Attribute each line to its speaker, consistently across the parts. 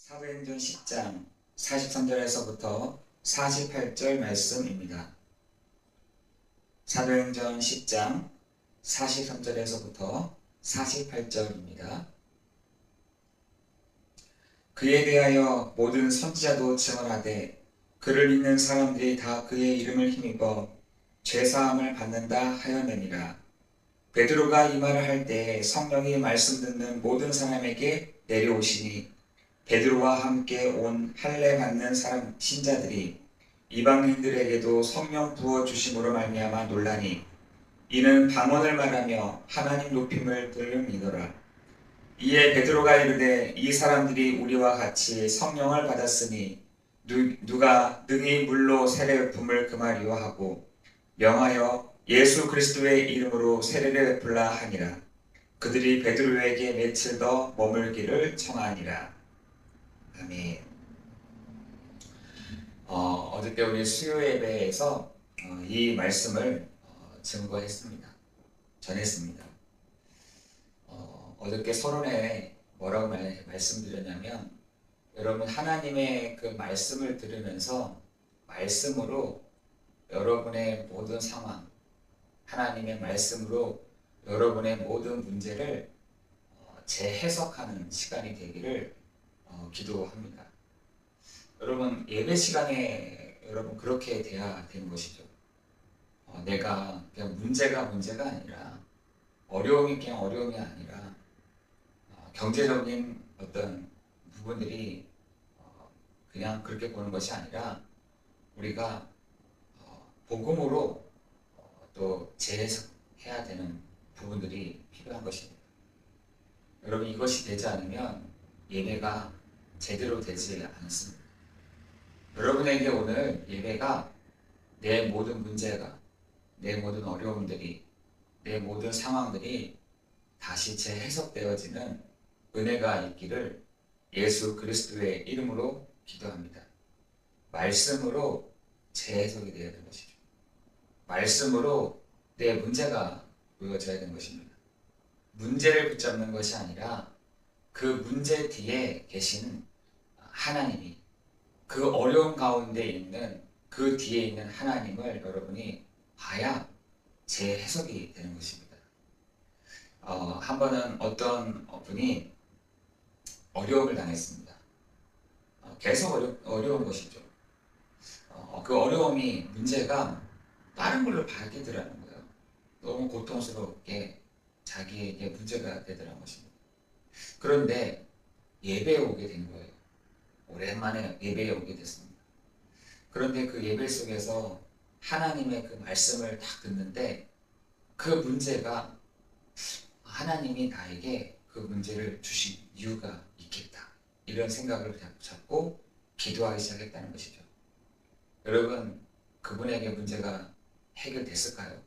Speaker 1: 사도행전 10장 43절에서부터 48절 말씀입니다. 사도행전 10장 43절에서부터 48절입니다. 그에 대하여 모든 선지자도 증언하되 그를 믿는 사람들이 다 그의 이름을 힘입어 죄사함을 받는다 하였느니라. 베드로가 이 말을 할 때 성령이 말씀 듣는 모든 사람에게 내려오시니 베드로와 함께 온 할례 받는 사람 신자들이 이방인들에게도 성령 부어 주심으로 말미암아 놀라니 이는 방언을 말하며 하나님 높임을 들음이더라. 이에 베드로가 이르되 이 사람들이 우리와 같이 성령을 받았으니 누가 능히 물로 세례 베품을 금하리요 하고 명하여 예수 그리스도의 이름으로 세례를 베풀라 하니라. 그들이 베드로에게 며칠 더 머물기를 청하니라. 아멘. 어저께 우리 수요 예배에서 이 말씀을 증거했습니다. 전했습니다. 어저께 서론에 뭐라고 말씀드렸냐면 여러분 하나님의 그 말씀을 들으면서 말씀으로 여러분의 모든 상황, 하나님의 말씀으로 여러분의 모든 문제를 재해석하는 시간이 되기를 기도합니다. 여러분 예배 시간에 여러분 그렇게 돼야 되는 것이죠. 내가 그냥 문제가 아니라 어려움이 그냥 어려움이 아니라 경제적인 어떤 부분들이 그냥 그렇게 보는 것이 아니라 우리가 복음으로 또 재해석해야 되는 부분들이 필요한 것입니다. 여러분 이것이 되지 않으면 예배가 제대로 되지 않습니다. 여러분에게 오늘 예배가 내 모든 문제가, 내 모든 어려움들이, 내 모든 상황들이 다시 재해석되어지는 은혜가 있기를 예수 그리스도의 이름으로 기도합니다. 말씀으로 재해석이 되어야 되는 것이죠. 말씀으로 내 문제가 보여져야 되는 것입니다. 문제를 붙잡는 것이 아니라 그 문제 뒤에 계신 하나님이, 그 어려움 가운데 있는 그 뒤에 있는 하나님을 여러분이 봐야 재해석이 되는 것입니다. 한 번은 어떤 분이 어려움을 당했습니다. 계속 어려운 것이죠. 그 어려움이 문제가 다른 걸로 바뀌더라는 거예요. 너무 고통스럽게 자기에게 문제가 되더라는 것입니다. 그런데 예배에 오게 된 거예요. 오랜만에 예배에 오게 됐습니다. 그런데 그 예배 속에서 하나님의 그 말씀을 딱 듣는데 그 문제가 하나님이 나에게 그 문제를 주신 이유가 있겠다. 이런 생각을 잡고 기도하기 시작했다는 것이죠. 여러분 그분에게 문제가 해결됐을까요?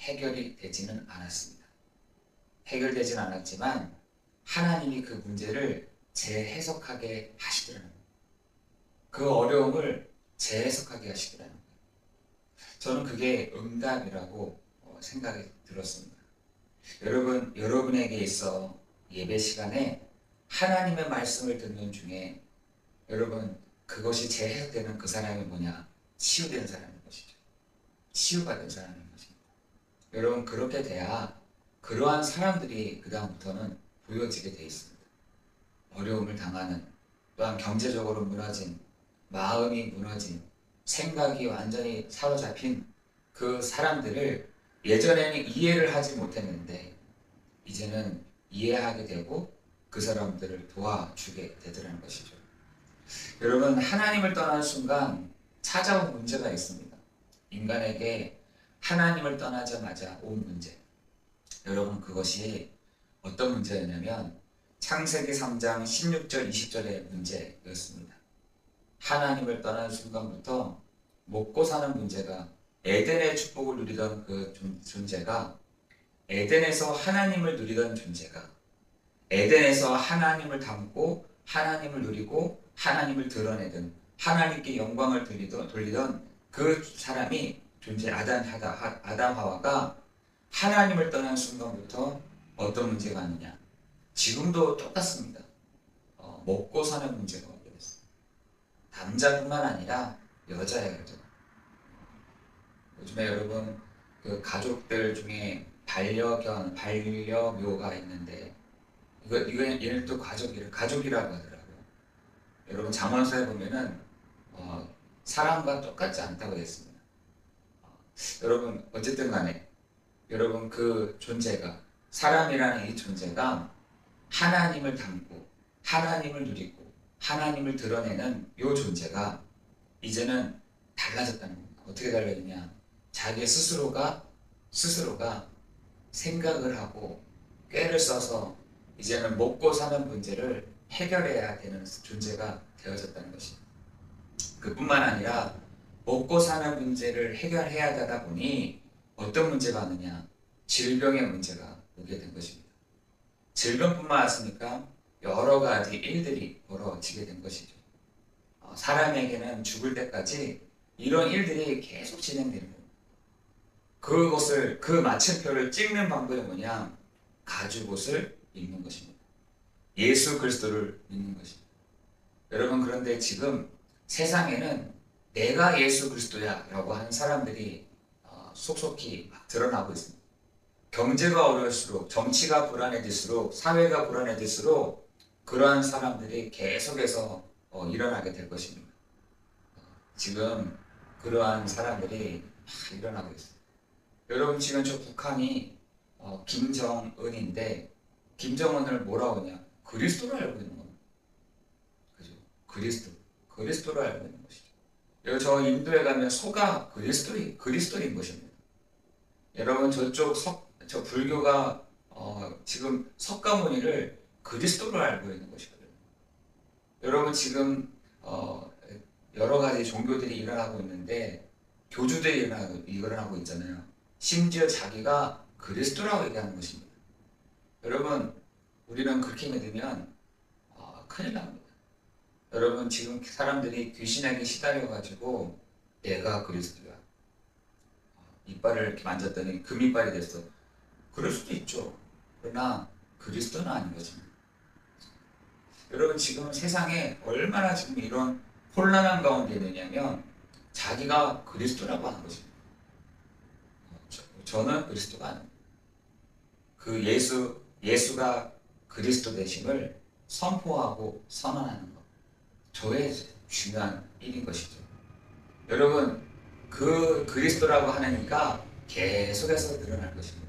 Speaker 1: 해결이 되지는 않았습니다. 해결되진 않았지만 하나님이 그 문제를 재해석하게 하시더라는 거예요. 그 어려움을 재해석하게 하시더라는 거예요. 저는 그게 응답이라고 생각이 들었습니다. 여러분, 여러분에게 있어 예배 시간에 하나님의 말씀을 듣는 중에 여러분 그것이 재해석되는 그 사람이 뭐냐? 치유된 사람인 것이죠. 치유받은 사람인 것입니다. 여러분 그렇게 돼야 그러한 사람들이 그 다음부터는 보여지게 돼 있습니다. 어려움을 당하는, 또한 경제적으로 무너진, 마음이 무너진, 생각이 완전히 사로잡힌 그 사람들을 예전에는 이해를 하지 못했는데 이제는 이해하게 되고 그 사람들을 도와주게 되더라는 것이죠. 여러분 하나님을 떠나는 순간 찾아온 문제가 있습니다. 인간에게 하나님을 떠나자마자 온 문제. 여러분 그것이 어떤 문제였냐면 창세기 3장 16절 20절의 문제였습니다. 하나님을 떠나는 순간부터 먹고 사는 문제가 에덴의 축복을 누리던 그 존재가 에덴에서 하나님을 누리던 존재가 에덴에서 하나님을 닮고 하나님을 누리고 하나님을 드러내던 하나님께 영광을 돌리던 그 사람이 존재 아담 하와가 하나님을 떠난 순간부터 어떤 문제가 있느냐? 지금도 똑같습니다. 먹고 사는 문제가 오게 됐어요. 남자뿐만 아니라 여자예요. 요즘에 여러분 그 가족들 중에 반려묘가 있는데 이거 얘는 또 가족이라고 하더라고요. 여러분 잠언서에 보면은 사람과 똑같지 않다고 했습니다. 여러분 어쨌든 간에 여러분 그 존재가 사람이라는 이 존재가 하나님을 닮고 하나님을 누리고 하나님을 드러내는 이 존재가 이제는 달라졌다는 겁니다. 어떻게 달라지냐? 자기 스스로가 생각을 하고 꾀를 써서 이제는 먹고 사는 문제를 해결해야 되는 존재가 되어졌다는 것입니다. 그뿐만 아니라 먹고 사는 문제를 해결해야 되다 보니 어떤 문제가 오느냐? 질병의 문제가 오게 된 것입니다. 질병뿐만 아니라 여러 가지 일들이 벌어지게 된 것이죠. 사람에게는 죽을 때까지 이런 일들이 계속 진행되는 겁니다. 그 마침표를 찍는 방법이 뭐냐? 가죽옷을 입는 것입니다. 예수 그리스도를 믿는 것입니다. 여러분 그런데 지금 세상에는 내가 예수 그리스도야 라고 하는 사람들이 속속히 막 드러나고 있습니다. 경제가 어려울수록, 정치가 불안해질수록, 사회가 불안해질수록 그러한 사람들이 계속해서 일어나게 될 것입니다. 지금 그러한 사람들이 막 일어나고 있습니다. 여러분 지금 저 북한이 김정은인데 김정은을 뭐라고 하냐? 그리스도로 알고 있는 겁니다. 그죠? 그리스도로 알고 있는 것이죠. 여기 저 인도에 가면 소가 그리스도인 것입니다. 여러분 저 불교가 지금 석가모니를 그리스도로 알고 있는 것이거든요. 여러분 지금 여러 가지 종교들이 일어나고 있는데 교주들이 일어나고 있잖아요. 심지어 자기가 그리스도라고 얘기하는 것입니다. 여러분 우리는 그렇게 믿으면 큰일 납니다. 여러분 지금 사람들이 귀신에게 시달려가지고 내가 그리스도야. 이빨을 이렇게 만졌더니 금이빨이 됐어. 그럴 수도 있죠. 그러나 그리스도는 아닌 것입니다. 여러분 지금 세상에 얼마나 지금 이런 혼란한 가운데 있느냐면 자기가 그리스도라고 하는 것입니다. 저는 그리스도가 아닙니다. 그 예수가 그리스도 되심을 선포하고 선언하는 것. 저의 중요한 일인 것이죠. 여러분 그 그리스도라고 하니까 계속해서 늘어날 것입니다.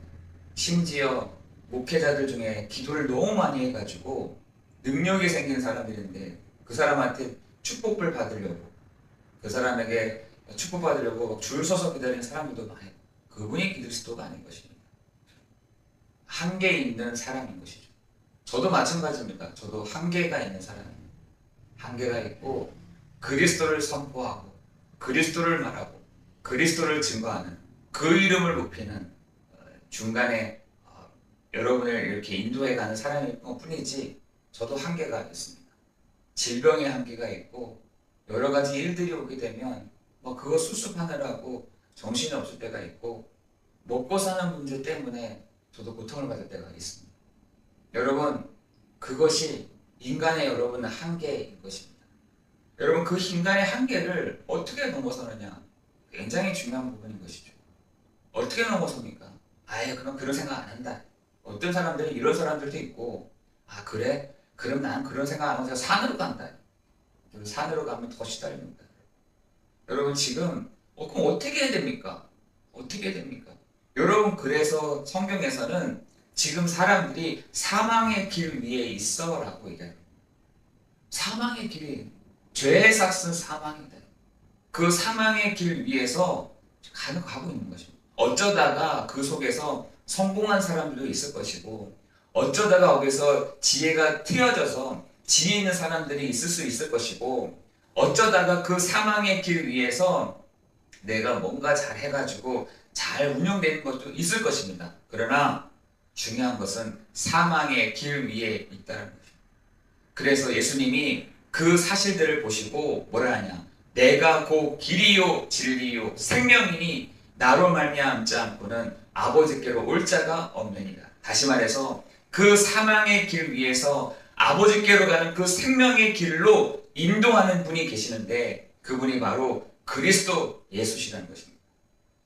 Speaker 1: 심지어 목회자들 중에 기도를 너무 많이 해가지고 능력이 생긴 사람들인데 그 사람한테 축복을 받으려고 그 사람에게 축복받으려고 줄 서서 기다리는 사람들도 많아요. 그분이 그리스도가 아닌 것입니다. 한계 있는 사람인 것이죠. 저도 마찬가지입니다. 저도 한계가 있는 사람입니다. 한계가 있고 그리스도를 선포하고 그리스도를 말하고 그리스도를 증거하는 그 이름을 높이는 중간에 여러분을 이렇게 인도해 가는 사람일 뿐이지 저도 한계가 있습니다. 질병의 한계가 있고 여러 가지 일들이 오게 되면 그거 수습하느라고 정신이 없을 때가 있고 먹고 사는 문제 때문에 저도 고통을 받을 때가 있습니다. 여러분 그것이 인간의 여러분의 한계인 것입니다. 여러분 그 인간의 한계를 어떻게 넘어서느냐 굉장히 중요한 부분인 것이죠. 어떻게 넘어섭니까? 아예 그런 생각 안 한다. 어떤 사람들은 이런 사람들도 있고 그래? 그럼 난 그런 생각 안 하고 산으로 간다. 산으로 가면 더 시달립니다. 여러분 지금 그럼 어떻게 해야 됩니까? 어떻게 해야 됩니까? 여러분 그래서 성경에서는 지금 사람들이 사망의 길 위에 있어 라고 얘기합니다. 사망의 길이 죄의 삭은 사망이다. 그 사망의 길 위에서 가고 있는 것입니다. 어쩌다가 그 속에서 성공한 사람들도 있을 것이고 어쩌다가 거기서 지혜가 트여져서 지혜 있는 사람들이 있을 수 있을 것이고 어쩌다가 그 사망의 길 위에서 내가 뭔가 잘 해가지고 잘 운영되는 것도 있을 것입니다. 그러나 중요한 것은 사망의 길 위에 있다는 것입니다. 그래서 예수님이 그 사실들을 보시고 뭐라 하냐? 내가 곧 길이요 진리요 생명이니 나로 말미암지 않고는 아버지께로 올 자가 없느니라. 다시 말해서 그 사망의 길 위에서 아버지께로 가는 그 생명의 길로 인도하는 분이 계시는데 그분이 바로 그리스도 예수시라는 것입니다.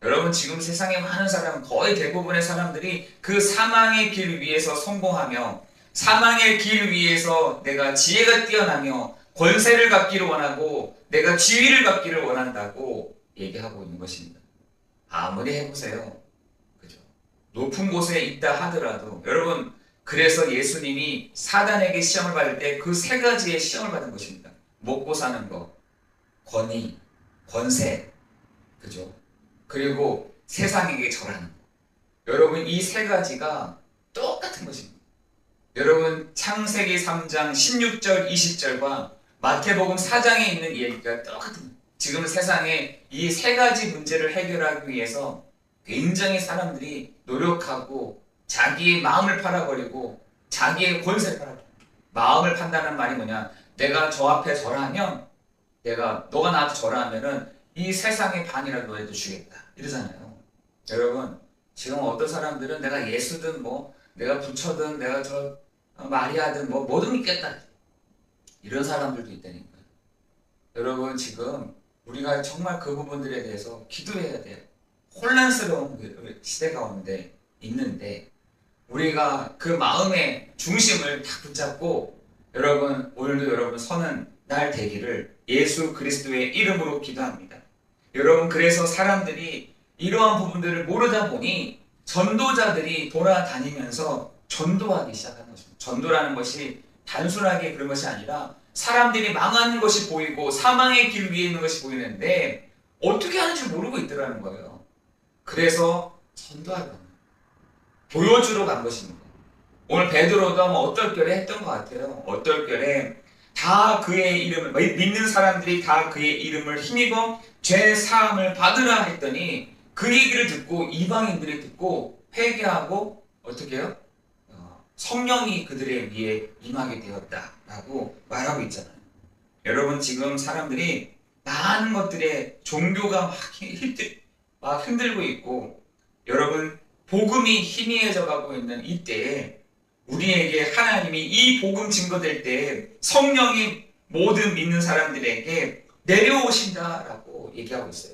Speaker 1: 여러분 지금 세상에 많은 사람, 거의 대부분의 사람들이 그 사망의 길 위에서 성공하며 사망의 길 위에서 내가 지혜가 뛰어나며 권세를 갖기를 원하고 내가 지위를 갖기를 원한다고 얘기하고 있는 것입니다. 아무리 해보세요. 그죠? 높은 곳에 있다 하더라도 여러분 그래서 예수님이 사단에게 시험을 받을 때 그 세 가지의 시험을 받은 것입니다. 먹고 사는 것, 권위, 권세, 그죠? 그리고 세상에게 절하는 것. 여러분 이 세 가지가 똑같은 것입니다. 여러분 창세기 3장 16절 20절과 마태복음 4장에 있는 이야기가 똑같은 지금 세상에 이 세 가지 문제를 해결하기 위해서 굉장히 사람들이 노력하고 자기의 마음을 팔아버리고 자기의 권세를 팔아버리고 마음을 판다는 말이 뭐냐 내가 저 앞에 절하면 너가 나한테 절하면은 이 세상의 반이라도 너희도 주겠다 이러잖아요. 여러분 지금 어떤 사람들은 내가 예수든 뭐 내가 부처든 내가 저 마리아든 뭐 뭐든 믿겠다 이런 사람들도 있다니까요. 여러분 지금 우리가 정말 그 부분들에 대해서 기도해야 돼요. 혼란스러운 시대 가운데 있는데 우리가 그 마음의 중심을 딱 붙잡고 여러분 오늘도 여러분 서는 날 되기를 예수 그리스도의 이름으로 기도합니다. 여러분 그래서 사람들이 이러한 부분들을 모르다 보니 전도자들이 돌아다니면서 전도하기 시작하는 것입니다. 전도라는 것이 단순하게 그런 것이 아니라 사람들이 망하는 것이 보이고 사망의 길 위에 있는 것이 보이는데 어떻게 하는지 모르고 있더라는 거예요. 그래서 전도하러 갑니다. 보여주러 간 것입니다. 오늘 베드로도 아마 어떨결에 했던 것 같아요. 어떨결에 다 그의 이름을 믿는 사람들이 다 그의 이름을 힘입어 죄 사함을 받으라 했더니 그 얘기를 듣고 이방인들이 듣고 회개하고 어떻게 해요? 성령이 그들의 위에 임하게 되었다라고 말하고 있잖아요. 여러분 지금 사람들이 많은 것들에 종교가 막 흔들고 있고 여러분 복음이 희미해져 가고 있는 이때에 우리에게 하나님이 이 복음 증거될 때 성령이 모든 믿는 사람들에게 내려오신다라고 얘기하고 있어요.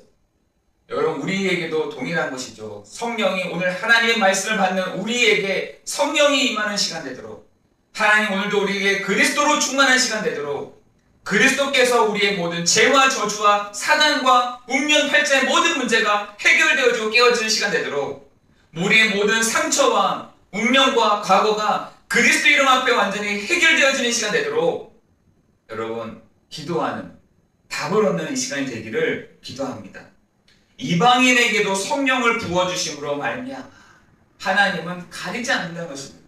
Speaker 1: 여러분 우리에게도 동일한 것이죠. 성령이 오늘 하나님의 말씀을 받는 우리에게 성령이 임하는 시간 되도록 하나님 오늘도 우리에게 그리스도로 충만한 시간 되도록 그리스도께서 우리의 모든 죄와 저주와 사단과 운명 팔자의 모든 문제가 해결되어지고 깨어지는 시간 되도록 우리의 모든 상처와 운명과 과거가 그리스도 이름 앞에 완전히 해결되어지는 시간 되도록 여러분 기도하는 답을 얻는 이 시간이 되기를 기도합니다. 이방인에게도 성령을 부어주심으로 말미암아 하나님은 가리지 않는다는 것입니다.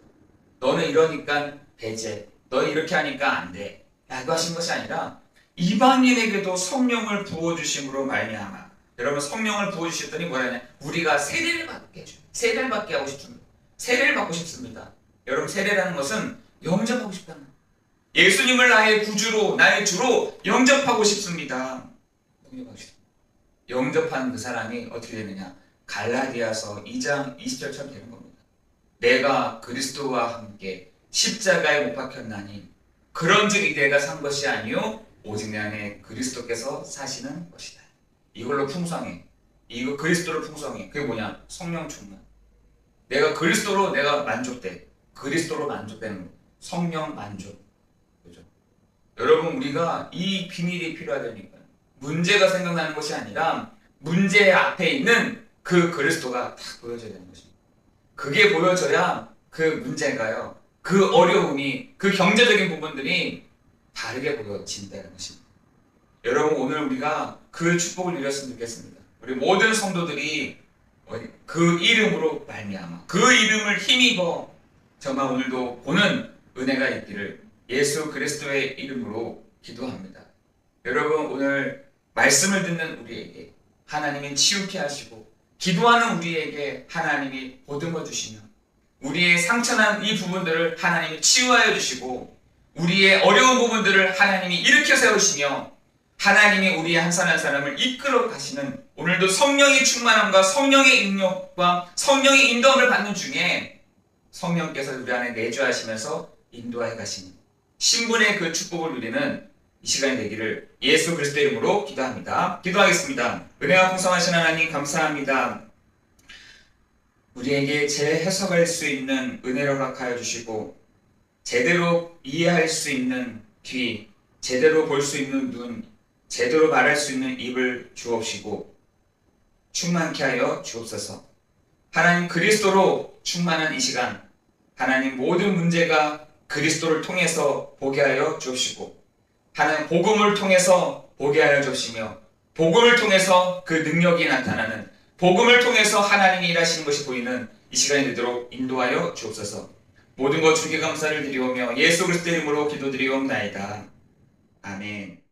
Speaker 1: 너는 이러니까 배제, 너는 이렇게 하니까 안 돼 라고 하신 것이 아니라 이방인에게도 성령을 부어주심으로 말미암아 여러분 성령을 부어주셨더니 뭐라냐 우리가 세례를 받게 해줘요. 세례를 받게 하고 싶습니다. 세례를 받고 싶습니다. 여러분 세례라는 것은 영접하고 싶다는 거예요. 예수님을 나의 구주로 나의 주로 영접하고 싶습니다. 영접하고 싶습니다. 영접한 그 사람이 어떻게 되느냐 갈라디아서 2장 20절처럼 되는 겁니다. 내가 그리스도와 함께 십자가에 못 박혔나니 그런즉 이 내가 산 것이 아니요 오직 내 안에 그리스도께서 사시는 것이다. 이걸로 풍성해. 이거 그리스도로 풍성해. 그게 뭐냐 성령 충만. 내가 그리스도로 내가 만족돼. 그리스도로 만족되는 거. 성령 만족. 그죠? 여러분 우리가 이 비밀이 필요하다니까요. 문제가 생각나는 것이 아니라 문제 앞에 있는 그 그리스도가 딱 보여져야 되는 것입니다. 그게 보여져야 그 문제가요. 그 어려움이 그 경제적인 부분들이 다르게 보여진다는 것입니다. 여러분 오늘 우리가 그 축복을 누렸으면 좋겠습니다. 우리 모든 성도들이 그 이름으로 말미암아 그 이름을 힘입어 정말 오늘도 보는 은혜가 있기를 예수 그리스도의 이름으로 기도합니다. 여러분 오늘 말씀을 듣는 우리에게 하나님이 치유케 하시고 기도하는 우리에게 하나님이 보듬어 주시며 우리의 상처난 이 부분들을 하나님이 치유하여 주시고 우리의 어려운 부분들을 하나님이 일으켜 세우시며 하나님이 우리의 한 사람 한 사람을 이끌어 가시는 오늘도 성령의 충만함과 성령의 능력과 성령의 인도함을 받는 중에 성령께서 우리 안에 내주하시면서 인도하여 가시니 신분의 그 축복을 누리는 이 시간이 되기를 예수 그리스도의 이름으로 기도합니다. 기도하겠습니다. 은혜가 풍성하신 하나님 감사합니다. 우리에게 재해석할 수 있는 은혜를 허락하여 주시고 제대로 이해할 수 있는 귀, 제대로 볼 수 있는 눈, 제대로 말할 수 있는 입을 주옵시고 충만케 하여 주옵소서. 하나님 그리스도로 충만한 이 시간, 하나님 모든 문제가 그리스도를 통해서 보게 하여 주옵시고 하나님 복음을 통해서 보게 하여 주시며 복음을 통해서 그 능력이 나타나는 복음을 통해서 하나님이 일하시는 것이 보이는 이 시간이 되도록 인도하여 주옵소서. 모든 것 주께 감사를 드리오며 예수 그리스도의 이름으로 기도드리옵나이다. 아멘.